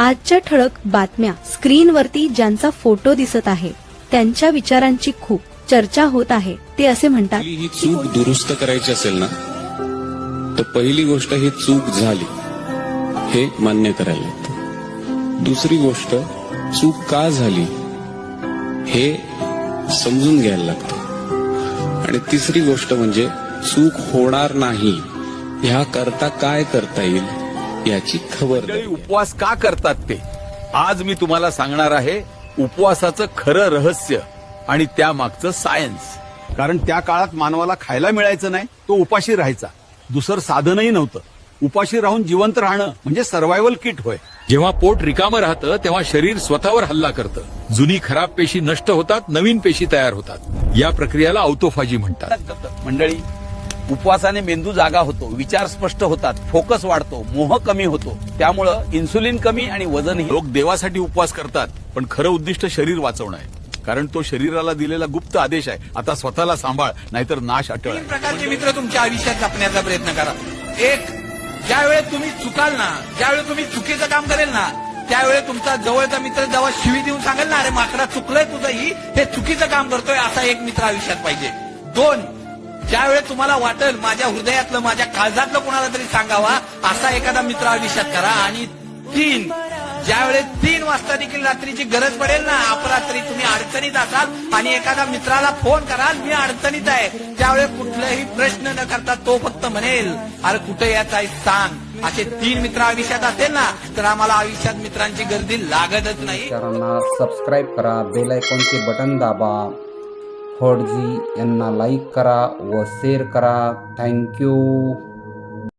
आजच्या ठळक बातम्या. स्क्रीनवरती ज्यांचा फोटो दिसत आहे त्यांच्या विचारांची खूप चर्चा होत आहे. ते असे म्हणतात, ही चूक दुरुस्त करायची असेल ना तर पहिली गोष्ट ही चूक झाली हे मान्य करायला लागतं. दुसरी गोष्ट चूक का झाली हे समजून घ्यायला लागतं. आणि तिसरी गोष्ट म्हणजे चूक होणार नाही ह्या करता काय करता येईल याची खबर. उपवास का करतात ते आज मी तुम्हाला सांगणार आहे. उपवासाचं खरं रहस्य आणि त्यामागचं सायन्स. कारण त्या काळात मानवाला खायला मिळायचं नाही, तो उपाशी राहायचा. दुसरं साधनही नव्हतं. उपाशी राहून जिवंत राहणं म्हणजे सर्व्हायव्हल किट होय. जेव्हा पोट रिकामं राहतं तेव्हा शरीर स्वतःवर हल्ला करतं. जुनी खराब पेशी नष्ट होतात, नवीन पेशी तयार होतात. या प्रक्रियेला ऑटोफाजी म्हणतात. मंडळी, उपवासाने मेंदू जागा होतो, विचार स्पष्ट होतात, फोकस वाढतो, मोह कमी होतो. त्यामुळं इन्सुलिन कमी आणि वजनही. लोक देवासाठी उपवास करतात, पण खरं उद्दिष्ट शरीर वाचवणं आहे. कारण तो शरीराला दिलेला गुप्त आदेश आहे. आता स्वतःला सांभाळ, नाहीतर नाश अटळ आहे. तीन प्रकारचे मित्र तुमच्या आयुष्यात जपण्याचा प्रयत्न करा. एक, ज्यावेळेस तुम्ही चुकाल ना, ज्यावेळेस तुम्ही चुकीचं काम करेल ना, त्यावेळेस तुमचा जवळचा मित्र जेव्हा शिवी देऊन सांगेल ना, अरे माकडा चुकलंय तुझं, ही हे चुकीचं काम करतोय, असा एक मित्र आयुष्यात पाहिजे. दोन, ज्यावेळेस तुम्हाला वाटेल माझ्या हृदयातलं, माझ्या काळजातलं कोणाला तरी सांगावा, असा एखादा मित्र आयुष्यात करा. आणि तीन, ज्यावेळेस 3 वाजता देखील रात्रीची गरज पडेल ना, अपरात्री तुम्ही अडचणीत असाल आणि एखाद्या मित्राला फोन कराल, मी अडचणीत आहे, त्यावेळेस कुठलाही प्रश्न न करता तो फक्त म्हणेल, अरे कुठे यायचं आहे सांग. असे 3 मित्र आयुष्यात असेल ना, तर आम्हाला आयुष्यात मित्रांची गर्दी लागतच नाही. चॅनलला सबस्क्राईब करा, बेल आयकॉनचे बटन दाबा, फडजी यांना लाईक करा व शेअर करा. थँक्यू.